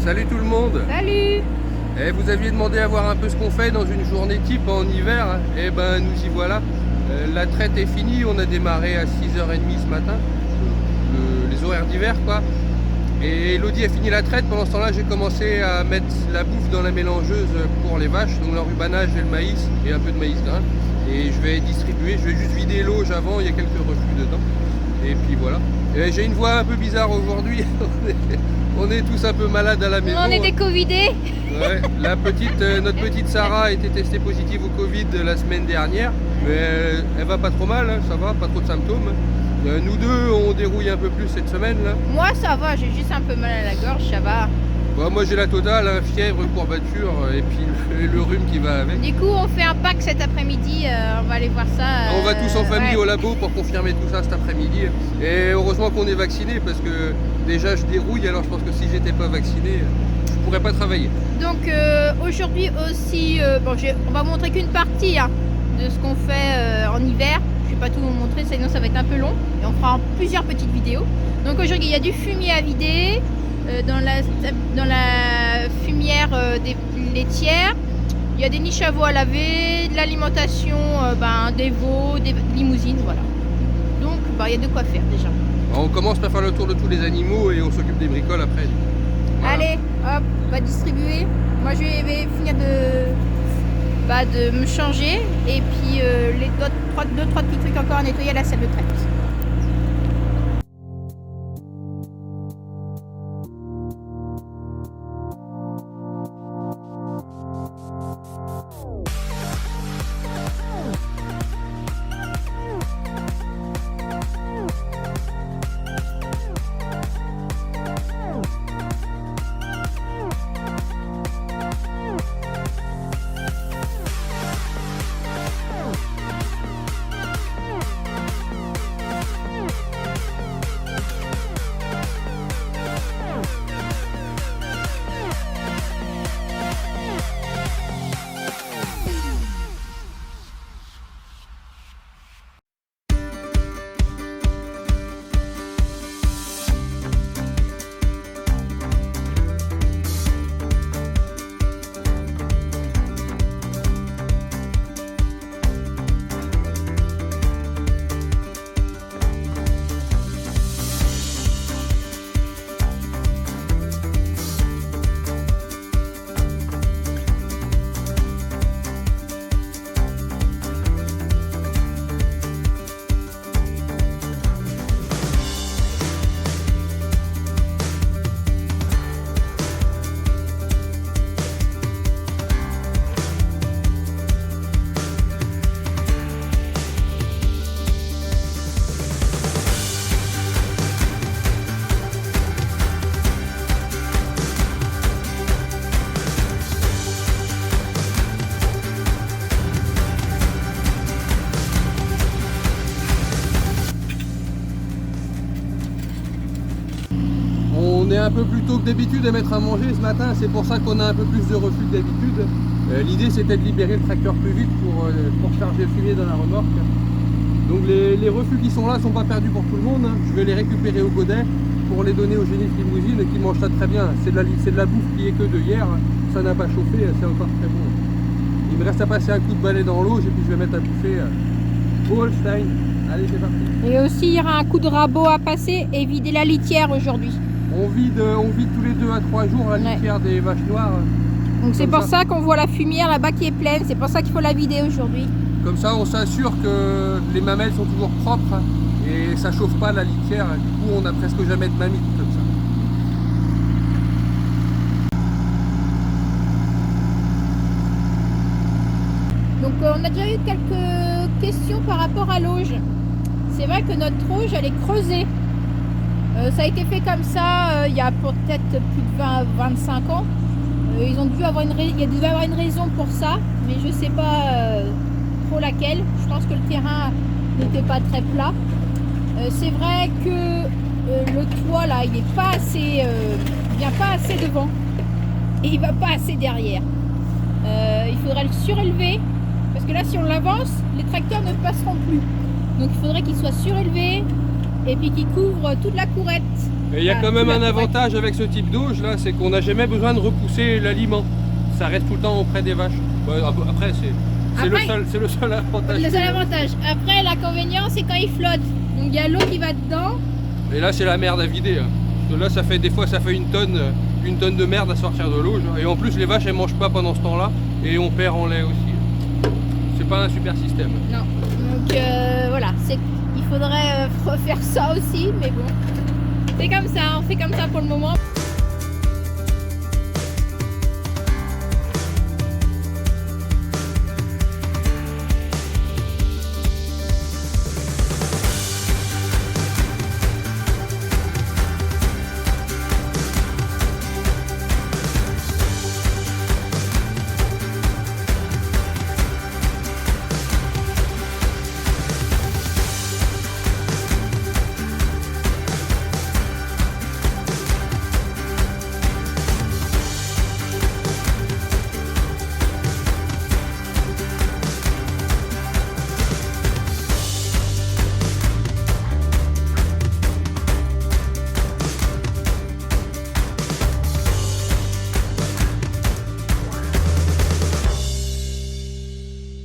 Salut tout le monde. Salut. Vous aviez demandé à voir un peu ce qu'on fait dans une journée type en hiver. Eh ben nous y voilà. La traite est finie, on a démarré à 6h30 ce matin. Les horaires d'hiver quoi. Et Elodie a fini la traite. Pendant ce temps-là, j'ai commencé à mettre la bouffe dans la mélangeuse pour les vaches, donc l'enrubanage et le maïs et un peu de maïs grain. Et je vais distribuer, je vais juste vider l'auge avant, il y a quelques reflux dedans. Et puis voilà. J'ai une voix un peu bizarre aujourd'hui. On est tous un peu malades à la maison. On est des covidés. Ouais, notre petite Sarah a été testée positive au Covid la semaine dernière, mais elle va pas trop mal, hein, ça va, pas trop de symptômes. Nous deux, on dérouille un peu plus cette semaine là. Moi ça va, j'ai juste un peu mal à la gorge, ça va. Bon, moi j'ai la totale, hein, fièvre, courbature et puis le rhume qui va avec. Du coup on fait un pack cet après-midi, on va aller voir ça. On va tous en famille ouais. au labo pour confirmer tout ça cet après-midi. Et heureusement qu'on est vacciné parce que déjà je dérouille, alors je pense que si j'étais pas vacciné, je pourrais pas travailler. Donc aujourd'hui aussi, on va montrer qu'une partie hein, de ce qu'on fait en hiver. Je vais pas tout vous montrer, sinon ça va être un peu long. Et on fera plusieurs petites vidéos. Donc aujourd'hui il y a du fumier à vider dans la fumière des laitières. Il y a des niches à veau à laver, de l'alimentation, des veaux, des limousines, voilà. Donc il y a de quoi faire déjà. On commence par faire le tour de tous les animaux et on s'occupe des bricoles après. Voilà. Allez, hop, on va distribuer. Moi je vais finir de me changer et puis les deux, trois petits trucs encore à nettoyer à la salle de traite. On est un peu plus tôt que d'habitude à mettre à manger ce matin, c'est pour ça qu'on a un peu plus de reflux que d'habitude. L'idée c'était de libérer le tracteur plus vite pour charger le fumier dans la remorque. Donc les reflux qui sont là ne sont pas perdus pour tout le monde. Je vais les récupérer au godet pour les donner aux génies de limousine qui mangent ça très bien. C'est de la bouffe qui est que de hier, ça n'a pas chauffé, c'est encore très bon. Il me reste à passer un coup de balai dans l'auge et puis je vais mettre à bouffer au Holstein. Allez, c'est parti. Et aussi il y aura un coup de rabot à passer et vider la litière aujourd'hui. On vide tous les 2 à 3 jours la litière des vaches noires. Donc c'est pour ça qu'on voit la fumière là-bas qui est pleine, c'est pour ça qu'il faut la vider aujourd'hui. Comme ça on s'assure que les mamelles sont toujours propres et ça chauffe pas la litière, du coup on n'a presque jamais de mamite comme ça. Donc on a déjà eu quelques questions par rapport à l'auge. C'est vrai que notre auge elle est creusée. Ça a été fait comme ça il y a peut-être plus de 20-25 ans. Il y a dû avoir une raison pour ça, mais je ne sais pas trop laquelle. Je pense que le terrain n'était pas très plat. C'est vrai que le toit là, il n'est pas assez, vient pas assez devant et il va pas assez derrière. Il faudrait le surélever parce que là, si on l'avance, les tracteurs ne passeront plus. Donc il faudrait qu'il soit surélevé et puis qui couvre toute la courette. Et il y a quand même toute un la courette. avantage avec ce type d'auge là, c'est qu'on n'a jamais besoin de repousser l'aliment. Ça reste tout le temps auprès des vaches. Ouais, après, c'est le seul avantage. Le seul avantage. Après, l'inconvénient, c'est quand il flotte. Donc il y a l'eau qui va dedans. Et là, c'est la merde à vider. Hein. Parce que là, ça fait des fois, ça fait une tonne de merde à sortir de l'auge. Et en plus, les vaches, elles mangent pas pendant ce temps-là. Et on perd en lait aussi. C'est pas un super système. Non. Donc voilà, il faudrait refaire ça aussi, mais bon. C'est comme ça, on fait comme ça pour le moment.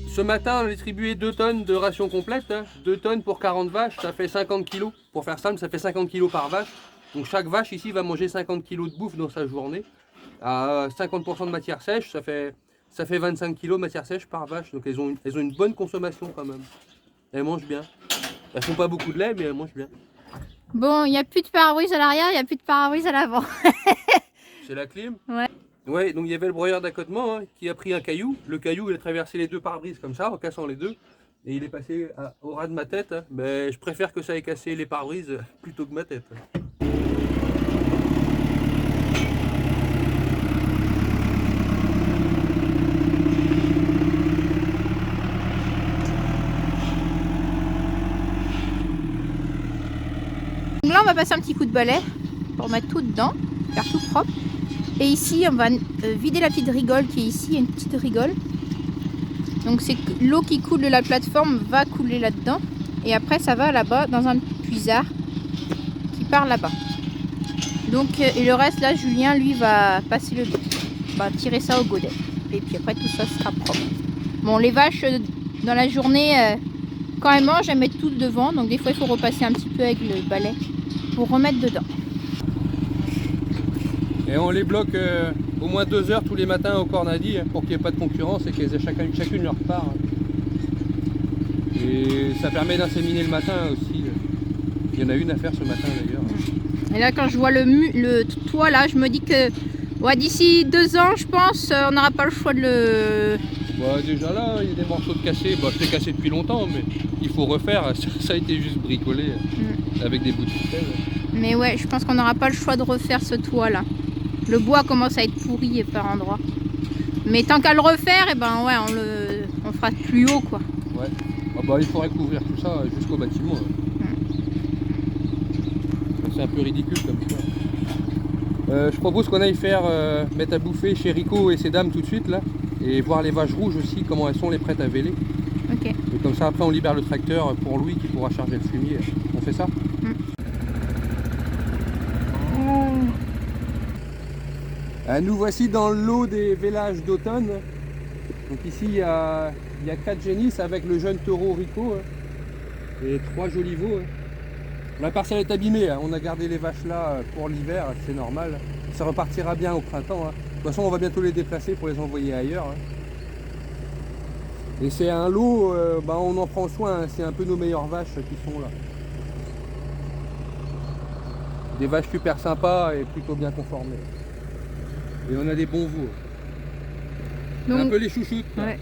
Ce matin, on a distribué 2 tonnes de ration complète. Hein. 2 tonnes pour 40 vaches, ça fait 50 kg. Pour faire simple, ça fait 50 kg par vache. Donc chaque vache ici va manger 50 kg de bouffe dans sa journée. À 50% de matière sèche, ça fait 25 kg de matière sèche par vache. Donc elles ont une bonne consommation quand même. Elles mangent bien. Elles font pas beaucoup de lait, mais elles mangent bien. Bon, il n'y a plus de pare-brise à l'arrière, il n'y a plus de pare-brise à l'avant. C'est la clim? Ouais. Ouais, donc il y avait le broyeur d'accotement hein, qui a pris un caillou. Le caillou, il a traversé les deux pare-brises comme ça, en cassant les deux. Et il est passé au ras de ma tête. Hein. Mais je préfère que ça ait cassé les pare-brises plutôt que ma tête. Donc là, on va passer un petit coup de balai pour mettre tout dedans, faire tout propre. Et ici, on va vider la petite rigole qui est ici. Il y a une petite rigole. Donc c'est l'eau qui coule de la plateforme va couler là-dedans. Et après, ça va là-bas dans un puisard qui part là-bas. Donc, et le reste, là, Julien, lui, va passer le dos. Va tirer ça au godet. Et puis après, tout ça sera propre. Bon, les vaches, dans la journée, quand elles mangent, elles mettent tout devant. Donc des fois, il faut repasser un petit peu avec le balai pour remettre dedans. Et on les bloque au moins 2 heures tous les matins au cornadi hein, pour qu'il n'y ait pas de concurrence et qu'elles aient chacune leur part. Et ça permet d'inséminer le matin aussi. Il y en a une à faire ce matin d'ailleurs. Et là, quand je vois le toit là, je me dis que ouais, d'ici 2 ans, je pense, on n'aura pas le choix de le... Bah, déjà là, il y a des morceaux de cassés. Bah, c'est cassé depuis longtemps, mais il faut refaire. Ça a été juste bricolé avec des bouts de ficelle. Mais ouais, je pense qu'on n'aura pas le choix de refaire ce toit là. Le bois commence à être pourri par endroits. Mais tant qu'à le refaire, et ben ouais, on fera plus haut quoi. Ouais. Ah bah, il faudrait couvrir tout ça jusqu'au bâtiment. C'est un peu ridicule comme ça. Je propose qu'on aille faire mettre à bouffer chez Rico et ses dames tout de suite là. Et voir les vaches rouges aussi, comment elles sont les prêtes à véler. Ok. Et comme ça après on libère le tracteur pour Louis qui pourra charger le fumier. On fait ça? Nous voici dans le lot des vélages d'automne. Donc ici il y a 4 génisses avec le jeune taureau Rico et 3 jolis veaux. La parcelle est abîmée, on a gardé les vaches là pour l'hiver, c'est normal. Ça repartira bien au printemps. De toute façon on va bientôt les déplacer pour les envoyer ailleurs. Et c'est un lot, on en prend soin, c'est un peu nos meilleures vaches qui sont là. Des vaches super sympas et plutôt bien conformées. Et on a des bons veaux. Donc, un peu les chouchoutes. Ouais.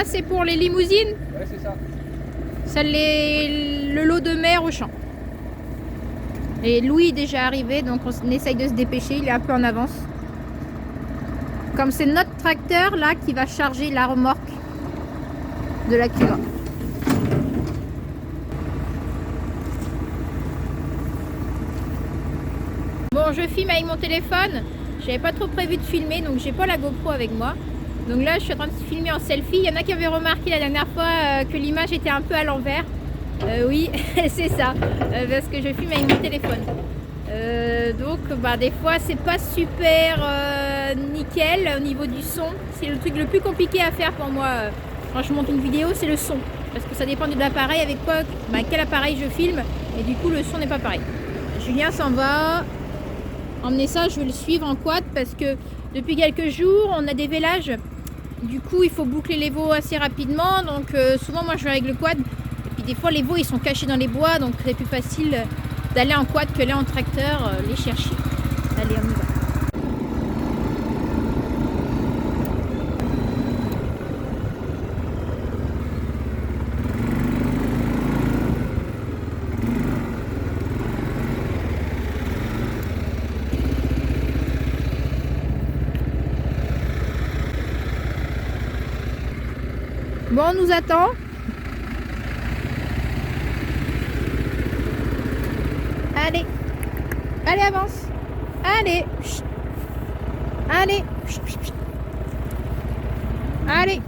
c'est pour les limousines? Ouais, c'est ça. C'est le lot de mer au champ. Et Louis est déjà arrivé, donc on essaye de se dépêcher, il est un peu en avance. Comme c'est notre tracteur là qui va charger la remorque de la cuve. Bon, je filme avec mon téléphone. J'avais pas trop prévu de filmer, donc j'ai pas la GoPro avec moi. Donc là, je suis en train de filmer en selfie. Il y en a qui avaient remarqué la dernière fois que l'image était un peu à l'envers. Oui, c'est ça, parce que je filme avec mon téléphone. Donc, bah, des fois, c'est pas super nickel au niveau du son. C'est le truc le plus compliqué à faire pour moi quand je monte une vidéo, c'est le son. Parce que ça dépend de l'appareil, avec quoi, bah, quel appareil je filme, et du coup, le son n'est pas pareil. Julien s'en va. Emmener ça, je vais le suivre en quad parce que depuis quelques jours, on a des vélages. Du coup, il faut boucler les veaux assez rapidement. Donc, souvent, moi, je vais avec le quad. Et puis, des fois, les veaux, ils sont cachés dans les bois. Donc, c'est plus facile d'aller en quad que d'aller en tracteur les chercher. Allez, on y va. Bon, on nous attend. Allez. Allez, avance. Allez. Chut. Allez. Chut, chut, chut. Allez.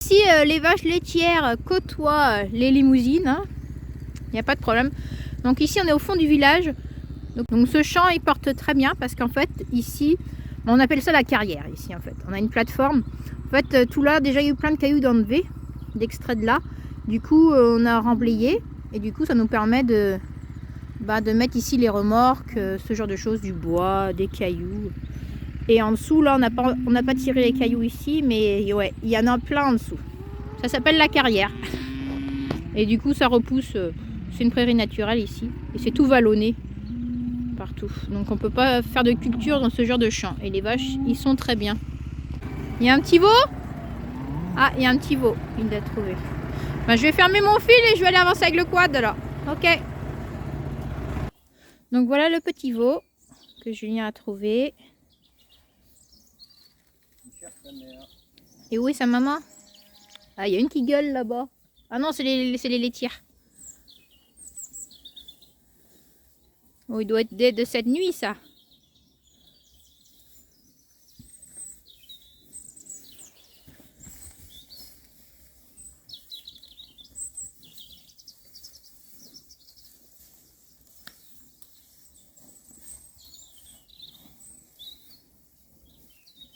Ici, les vaches laitières côtoient les limousines. Hein. Il n'y a pas de problème. Donc ici, on est au fond du village. Donc ce champ, il porte très bien parce qu'en fait, ici, on appelle ça la carrière. Ici, en fait, on a une plateforme. En fait, tout là, déjà, il y a eu plein de cailloux d'enlever, d'extraits de là. Du coup, on a remblayé et du coup, ça nous permet de mettre ici les remorques, ce genre de choses, du bois, des cailloux. Et en dessous, là, on n'a pas tiré les cailloux ici, mais ouais, il y en a plein en dessous. Ça s'appelle la carrière. Et du coup, ça repousse. C'est une prairie naturelle ici. Et c'est tout vallonné partout. Donc, on peut pas faire de culture dans ce genre de champ. Et les vaches, ils sont très bien. Il y a un petit veau? Ah, il y a un petit veau. Il l'a trouvé. Ben, je vais fermer mon fil et je vais aller avancer avec le quad là. Ok. Donc, voilà le petit veau que Julien a trouvé. Et où est sa maman? Ah, il y a une qui gueule là-bas. Ah non, c'est les laitières. Oh, il doit être de cette nuit, ça.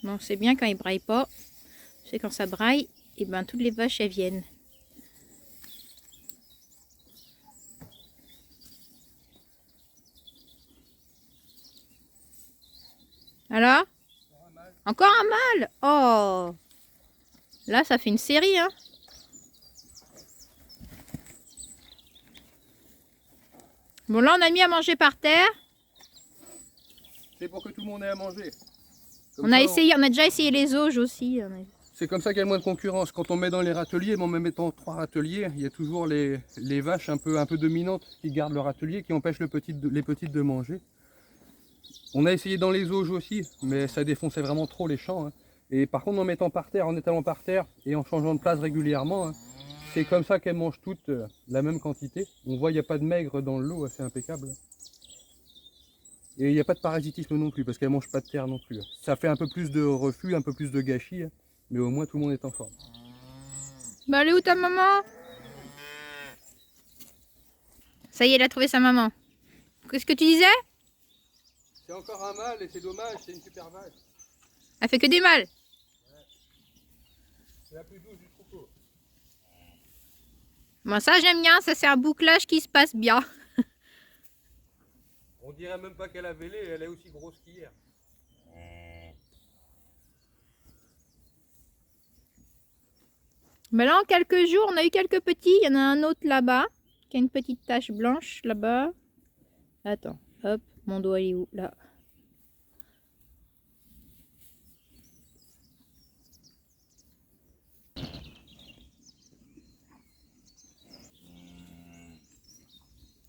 Bon, c'est bien quand il braille pas. C'est quand ça braille, et ben toutes les vaches elles viennent. Alors? Encore un mâle? Oh! Là, ça fait une série, hein? Bon, là, on a mis à manger par terre. C'est pour que tout le monde ait à manger. On a déjà essayé les auges aussi. C'est comme ça qu'il y a moins de concurrence. Quand on met dans les râteliers, même en mettant 3 râteliers, il y a toujours les vaches un peu dominantes qui gardent le râtelier, qui empêchent les petites de manger. On a essayé dans les auges aussi, mais ça défonçait vraiment trop les champs. Hein. Et par contre, en mettant par terre, en étalant par terre et en changeant de place régulièrement, hein, c'est comme ça qu'elles mangent toutes la même quantité. On voit, il n'y a pas de maigre dans le lot, c'est impeccable. Et il n'y a pas de parasitisme non plus, parce qu'elles ne mangent pas de terre non plus. Ça fait un peu plus de reflux, un peu plus de gâchis, mais au moins tout le monde est en forme. Bah, elle est où ta maman? Ça y est, elle a trouvé sa maman. Qu'est-ce que tu disais? C'est encore un mâle et c'est dommage, c'est une super vache. Elle fait que des mâles. Ouais. C'est la plus douce du troupeau. Bon, ça j'aime bien, ça c'est un bouclage qui se passe bien. On dirait même pas qu'elle a vélé, elle est aussi grosse qu'hier. Mais là, en quelques jours, on a eu quelques petits. Il y en a un autre là-bas, qui a une petite tache blanche là-bas. Attends, hop, mon doigt il est où? Là.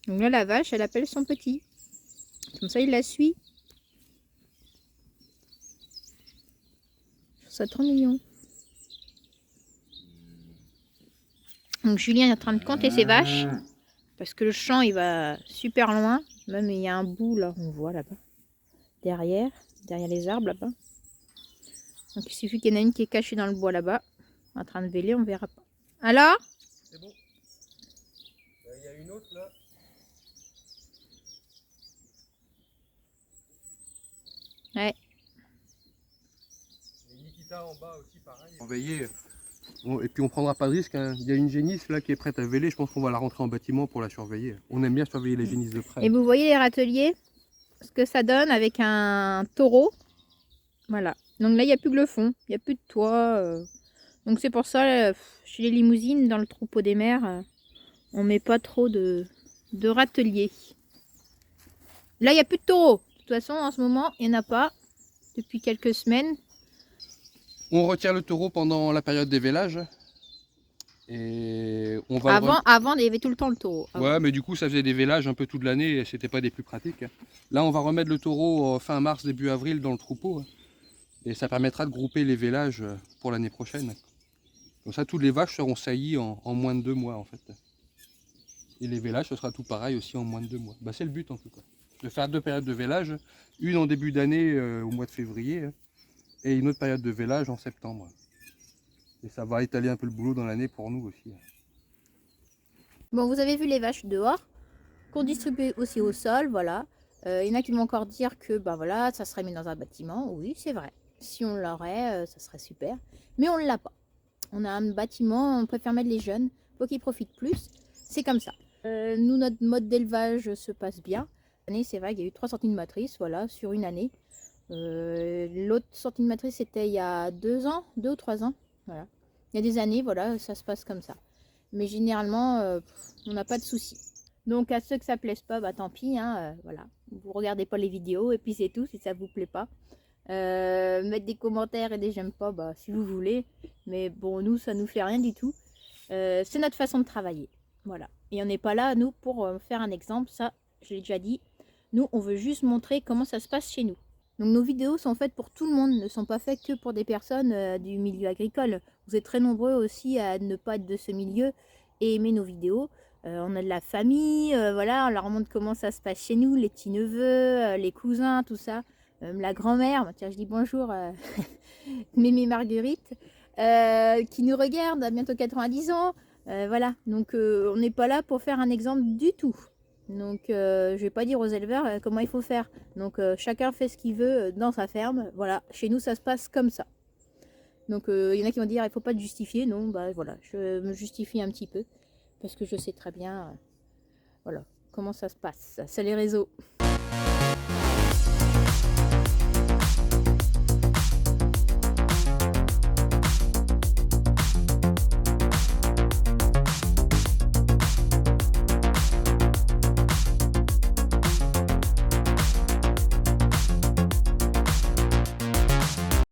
Donc là, la vache, elle appelle son petit. Comme ça, il la suit. Je trouve ça trop mignon. Donc Julien est en train de compter ses vaches. Parce que le champ, il va super loin. Même il y a un bout là, on voit là-bas. Derrière les arbres là-bas. Donc il suffit qu'il y en ait une qui est cachée dans le bois là-bas. En train de véler, on verra pas. Alors? C'est bon. Il y a une autre là. Ouais. Et Nikita en bas aussi, pareil. Surveiller. Bon, et puis on prendra pas de risque. Hein. Il y a une génisse là qui est prête à véler. Je pense qu'on va la rentrer en bâtiment pour la surveiller. On aime bien surveiller les génisses de près. Et vous voyez les râteliers, ce que ça donne avec un taureau. Voilà. Donc là, il n'y a plus que le fond. Il n'y a plus de toit. Donc c'est pour ça, chez les limousines, dans le troupeau des mères, on met pas trop de râteliers. Là, il n'y a plus de taureaux. De toute façon, en ce moment, il n'y en a pas. Depuis quelques semaines. On retire le taureau pendant la période des vélages. Et on va avant, il y avait tout le temps le taureau. Avant. Ouais, mais du coup, ça faisait des vélages un peu toute l'année et c'était pas des plus pratiques. Là, on va remettre le taureau fin mars, début avril dans le troupeau. Et ça permettra de grouper les vélages pour l'année prochaine. Comme ça, toutes les vaches seront saillies en moins de 2 mois en fait. Et les vélages, ce sera tout pareil aussi en moins de 2 mois. Bah, c'est le but en tout cas. De faire 2 périodes de vélage. Une en début d'année au mois de février et une autre période de vélage en septembre. Et ça va étaler un peu le boulot dans l'année pour nous aussi. Bon, vous avez vu les vaches dehors, qu'on distribue aussi au sol, voilà. Il y en a qui vont encore dire que bah voilà, ça serait mis dans un bâtiment. Oui, c'est vrai. Si on l'aurait, ça serait super. Mais on ne l'a pas. On a un bâtiment, on préfère mettre les jeunes pour qu'ils profitent plus. C'est comme ça. Nous, notre mode d'élevage se passe bien. Cette année, c'est vrai qu'il y a eu 3 sorties de matrice, voilà, sur une année. L'autre sortie de matrice, c'était il y a 2 ans, 2 ou 3 ans. Voilà. Il y a des années, voilà, ça se passe comme ça. Mais généralement, on n'a pas de soucis. Donc à ceux que ça plaise pas, bah tant pis, hein, voilà. Vous regardez pas les vidéos et puis c'est tout si ça vous plaît pas. Mettre des commentaires et des j'aime pas, bah si vous voulez. Mais bon, nous, ça nous fait rien du tout. C'est notre façon de travailler. Voilà. Et on n'est pas là, nous, pour faire un exemple. Ça, je l'ai déjà dit. Nous, on veut juste montrer comment ça se passe chez nous. Donc nos vidéos sont faites pour tout le monde, ne sont pas faites que pour des personnes du milieu agricole. Vous êtes très nombreux aussi à ne pas être de ce milieu et aimer nos vidéos. On a de la famille, voilà, on leur montre comment ça se passe chez nous, les petits-neveux, les cousins, tout ça. La grand-mère, tiens, je dis bonjour, Mémé Marguerite, qui nous regarde, à bientôt 90 ans. Voilà, donc on n'est pas là pour faire un exemple du tout. Donc je vais pas dire aux éleveurs comment il faut faire. Donc chacun fait ce qu'il veut dans sa ferme. Voilà, chez nous ça se passe comme ça. Donc il y en a qui vont dire il faut pas te justifier. Non, bah voilà, je me justifie un petit peu parce que je sais très bien voilà comment ça se passe. C'est les réseaux.